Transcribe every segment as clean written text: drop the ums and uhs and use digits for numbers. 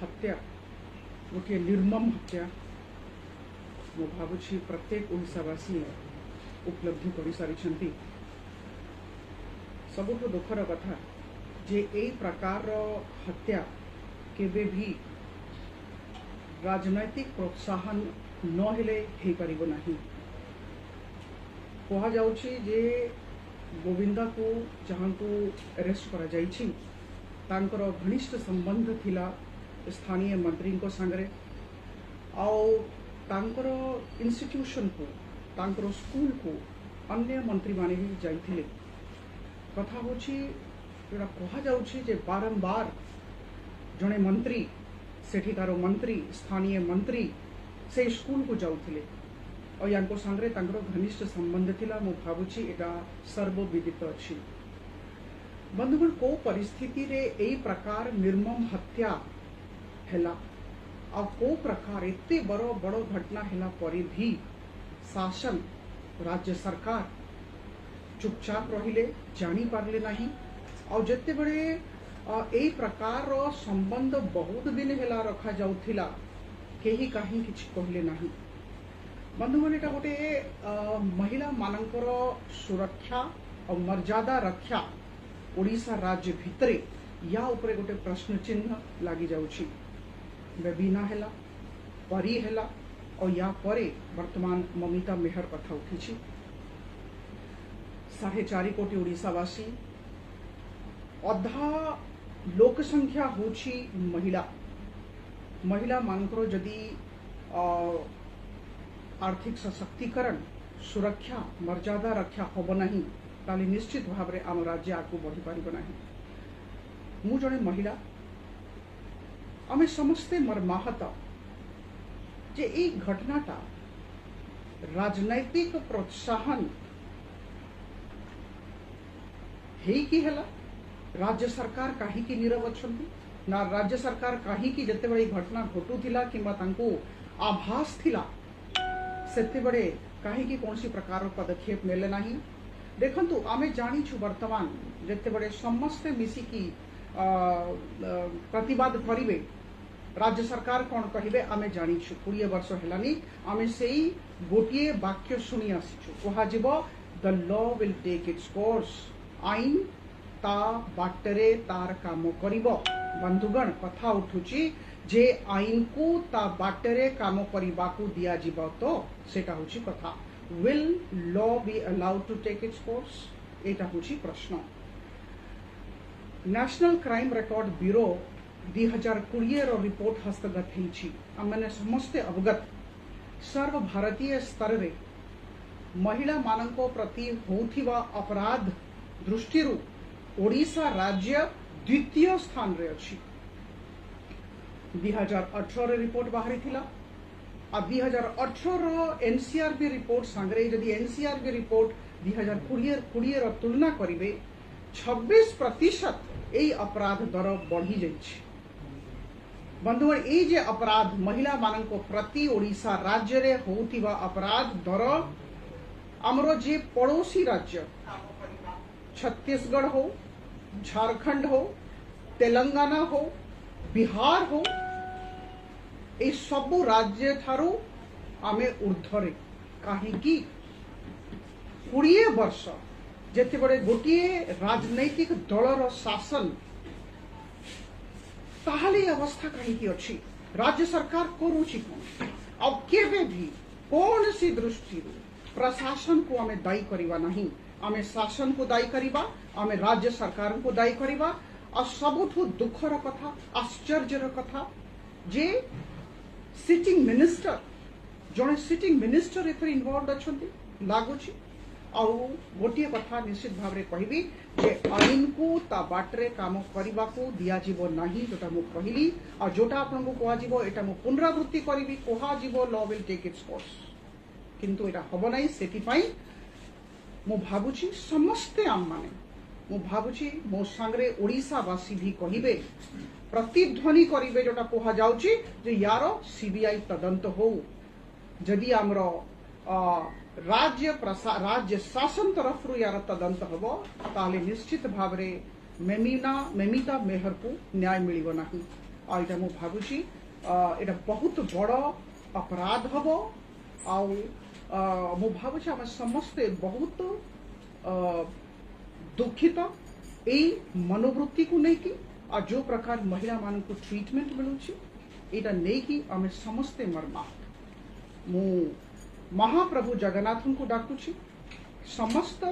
हत्या गोटे निर्मम हत्या मो भावुछि प्रत्येक ओडिशावासी उपलब्धि कर सारी। सबुठ दुखर कथा जे यही प्रकार हत्या केबे भी राजनैतिक प्रोत्साहन न हेले हे परिबो नाही। कहा जाउछि जे गोविंदा को जहां को अरेस्ट करा जाइछि तांकर घनिष्ठ संबंध थिला स्थानीय मंत्री को संगरे आउ तांकर इंस्टीट्यूशन को तांकर स्कूल को अन्य मंत्री माने भी जाइथिले। कथा होछि जोड़ा कहा जाउछि जे बारंबार जने मंत्री सेठिकार मंत्री स्थानीय मंत्री से स्कूल को जाउथिले और यांको संगरे तांकर घनिष्ठ संबंध थिला। मो भावुछि एटा सर्वविदित अछि। बंधुगण को परिस्थिति रे एई प्रकार निर्मम हत्या हेला आ को प्रकार एते बड़ो बड़ो घटना हेला परे भी शासन राज्य सरकार चुपचाप रहिले जानी पारले नहीं और जत्ते बड़े एई प्रकार संबंध बहुत दिन हेला रखा जाउथिला केही काहे किछ कहले नहीं। बंधुगण एटा गोटे महिला मानकर सुरक्षा और मर्यादा रक्षा ओडिशा राज्य भितरे या उपरे गोटे प्रश्न चिन्ह लगी जाउछि। बेबीना हेला परी हेला और या परे वर्तमान ममिता मेहर कथा उठी। 4.5 कोटी ओडिशावासी अधा लोक संख्या होछि महिला। महिला मानकर जदि आर्थिक सशक्तिकरण सुरक्षा मर्यादा रक्षा होब नहीं ताले निश्चित भाव में आम राज्य आगू बढ़ी पारिब नहीं। मु जने महिला आमे समस्ते मर्माहत जे ई घटनाटा राजनैतिक प्रोत्साहन हेई कि हेला। राज्य सरकार काहे कि नीरव अछंती ना राज्य सरकार काहे कि जते बड़ी घटना घटुथिला किंबा तांको आभास थिला सेते बड़े काहे कि कोनसी प्रकार पदक्षेप नेले नाही। देखंतु आमे जानी छु वर्तमान जते बड़े समस्त मिसी की प्रतिवाद करिवे राज्य सरकार कौन कहिबे आमे जानी छु। 20 वर्ष हेलानी आमे सेई गोटिए वाक्य सुनी आसी छु। कहा जिवो the law will take its course आईन ता बाटरे तार काम करिवो। बंधुगण कथा उठुची जे आईन को ता बाटरे काम करिबा को दिया जिवो तो सेटा होची कथा। Will law be allowed to take its course एटा होची प्रश्न। नेशनल क्राइम रिकॉर्ड ब्यूरो 2020 रो रिपोर्ट हस्तगत होईछि। आमने समस्ते अवगत सर्व भारतीय स्तर रे महिला माननको प्रति होथिबा अपराध दृष्टि ओडिशा राज्य द्वितीय स्थान रे अछि। 2018 रे रिपोर्ट बाहरी थिला आ 2018 रो एनसीआरबी रिपोर्ट संगरे जदि एनसीआरबी रिपोर्ट 2020 रो तुलना करिवे 26% एई अपराध दर बढ़ी जाइछि। बंधुगण ए जे अपराध महिला माननको प्रति ओडिशा राज्य रे होथिबा अपराध दर हमरो जे पड़ोसी राज्य छत्तीसगढ़ हो झारखंड हो तेलंगाना हो बिहार हो ए सबु राज्य थारू आमे ऊर्ध्वरे काहे कि 20 वर्ष जेते बड़े गोटिए राजनैतिक दलर शासन ताहले अवस्था कहीं की अच्छी राज्य सरकार करुची कौन अब केबे भी कौन सी दृष्टि प्रशासन को आमे दायी करिवा नहीं। आमे शासन को दायी करिवा आमे राज्य सरकार को दायी करिवा। और सबुठु दुखर कथा आश्चर्यर कथा जे सिटिंग मिनिस्टर जने सिटिंग मिनिस्टर एथरे इन्वॉल्व अछंती लागुची। आउ गोटे कथा निश्चित भाव में कहबी जे आईन को ता बाटरे काम करबा को दिया जीवो नाही जोटा मु कहली और जोटा आपन को कहा जीवो एटा मु पुनरावृत्ति करबी कहा जीवो law will take its course किंतु एटा हबो नाही। सेति पई मु भाबुची समस्ते आम माने मु भाबुची मो संगरे ओडिशा वासी भी कहिबे प्रतिध्वनि करिवे जोटा कहा जाउची जे यारो सीबीआई तदंत हो। जदि हमरो राज्य शासन तरफ यार तदंत हम ताले निश्चित भाव में मेमिता मेहर को न्याय मिलिबो नाही। आइटा मु भाबुची एटा बहुत बड़ अपराध हबो आउ मु भाबुची हम समस्ते बहुत दुखित एई मनोवृत्ति को नहीं कि आ जो प्रकार महिला मान को ट्रीटमेंट मिलुची एटा नहीं कि आम समस्ते मर्माहत मु महाप्रभु जगन्नाथ को डाकुची समस्त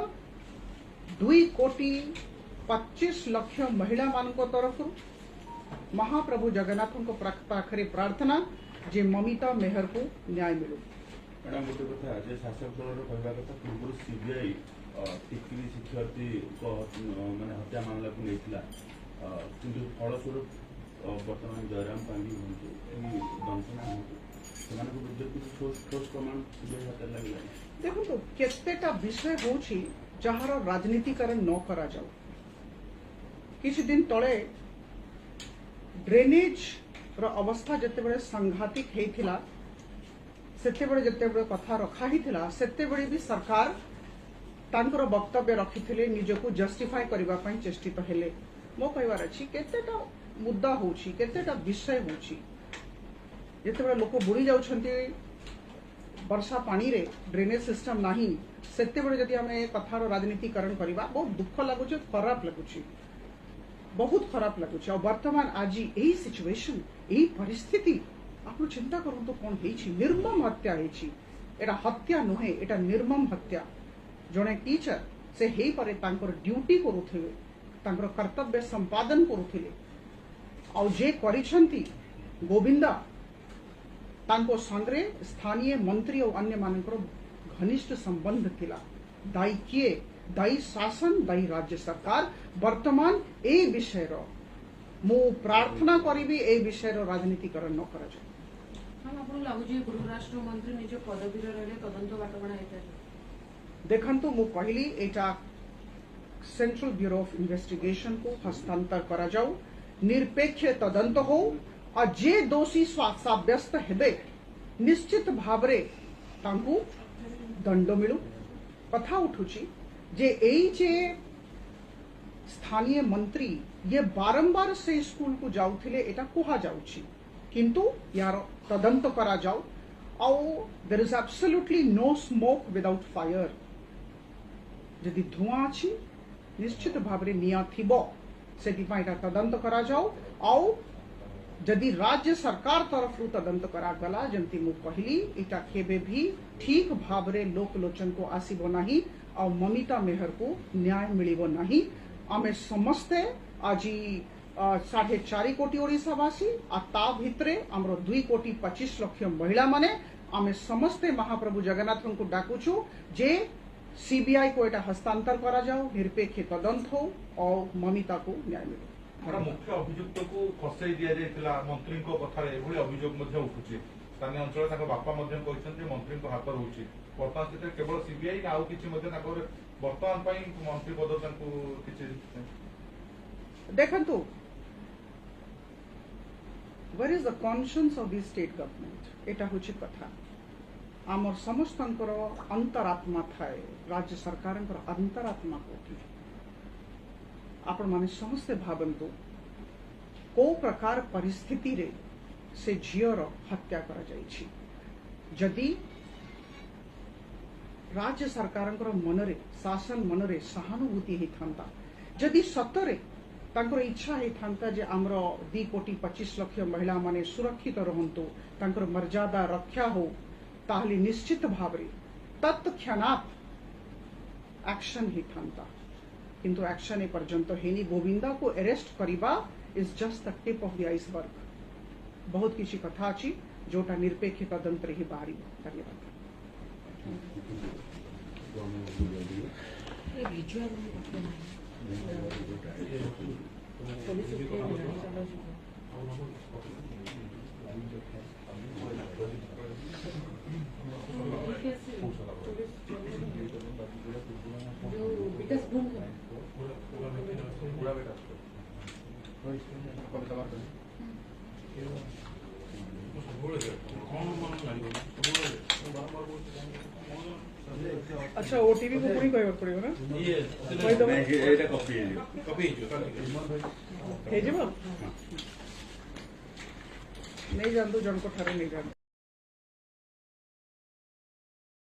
2,25,00,000 महिला मान को तरफ महाप्रभु जगन्नाथ को पाखरे प्रार्थना जे ममिता मेहर को न्याय मिलू। मैडम गोटे कथा जे शासक दल कहवा कथा पूर्व सीबीआई टिकरी शिक्षार्थी माने हत्या मामला को लेथिला किंतु फलस्वरूप वर्तमान जयराम पांगी हुंतु दंशना हुंतु ठोस प्रमाण सीबीआई हाथ लगे। देखो तो केतेटा विषय होची जहार राजनीतिकरण न करा जाऊ। किछि दिन तले ड्रेनेज रो अवस्था जते बड़े सांघातिक हेथिला सेते बड़े जते बड़े कथा रखा हिथिला सेते बड़े भी सरकार तांकर वक्तव्य रखिथिले निजको जस्टिफाई करबा पई चेष्टित हेले। मो कहवार अछि केतेटा मुद्दा होची केतेटा विषय होची जते बड़े लोक बुड़ी जाउछंती वर्षा पानी रे ड्रेनेज सिस्टम नहीं सेते बड़े जदि हमें कथार राजनीतिकरण करबा बहुत दुख लागुछ खराब लागुछ बहुत खराब लागुछ। और वर्तमान आज यही सिचुएशन यही परिस्थिति आप चिंता करूँ तो कौन है निर्मम हत्या है एटा हत्या नुहे एटा निर्मम हत्या जड़े टीचर से हे परे तांकर ड्यूटी करुथिले तांकर कर्तव्य संपादन करुथिले और जे करिसंती गोविंदा तांको संगरे स्थानीय मंत्री और अन्य मानकर घनिष्ठ संबंध थिला। दायी किए दायी शासन दायी राज्य सरकार वर्तमान ए विषय रो मु प्रार्थना करिबी ए विषय रो राजनीतिकरण न करा जाय। हम आपन लागु जे गृह राष्ट्र मंत्री निज पदवी रे रहले तदंत बाटबणा हेता देखंतु मु कहली एटा सेंट्रल ब्यूरो ऑफ इन्वेस्टिगेशन को हस्तांतर करा जाऊ निरपेक्ष तदंत हो और जे दोषी साब्यस्त हेबे निश्चित भावरे तांकु दंड मिलू। कथा उठुची जे एई जे स्थानीय मंत्री ये बारंबार से स्कूल को जाउथिले एटा कुहा जाउची किंतु यार तदंत करा जाऊ और there is absolutely no smoke without fire जदि धुआं अछि निश्चित भावरे निया थिबो सेति पाइटा तदंत करा जाऊ और जदि राज्य सरकार तरफ तदंत करा गला जंती मु कहली एटा केबे भी ठीक भावरे लोकलोचन को आसीबो नाही और ममिता मेहर को न्याय मिलिबो नाही। आमे समस्ते आज 4.5 कोटी ओडिशावासी आ ता भितरे हमरो 2,25,00,000 महिला माने आमे समस्ते महाप्रभु जगन्नाथ को डाकुछु जे सीबीआई को एटा हस्तांतर करा जाओ निरपेक्ष तदंत हो और ममिता को न्याय मिले। मुख्य अभियुक्त को फसई दिया जायतिला मंत्री को कथा एभली अभियोग मध्ये उठुची स्थानीय अंचल ताको बापा मध्ये कहछन्ते मंत्री को हाथ रहउची वर्तमान स्थिति केवल सीबीआई आउ किछि मध्ये ताको वर्तमान पई मंत्री पद ताको किछि देखंतु where is the conscience of the state government एटा होची कथा आमर समस्तंकर अंतरात्मा थाए राज्य सरकारंकर अंतरात्मा कोठी आपण माने समस्ते भावंतु को प्रकार परिस्थिति रे से झियर हत्या करा जाइछि जदि राज्य सरकारंकर मनरे शासन मनरे सहानुभूति हे थांता जदि सतरे तांकर इच्छा हे थांता जे हमरो 2,25,00,000 महिला माने सुरक्षित रहंतु तांकर मर्यादा रक्षा हो ताहले निश्चित भावरे तत्क्षणात एक्शन हे थांता किंतु एक्शन ए पर्यंत हेनी गोविंदा को अरेस्ट करिबा is just the tip of the iceberg बहुत किसी कथा अछि जोटा निरपेक्ष तदंत रही बारी धन्यवाद। अच्छा ओटीपी को पुणी कहबाक पड़िबो ना ये कॉपी हे जेबो नहीं जानतु जन को ठारे नहीं जानतु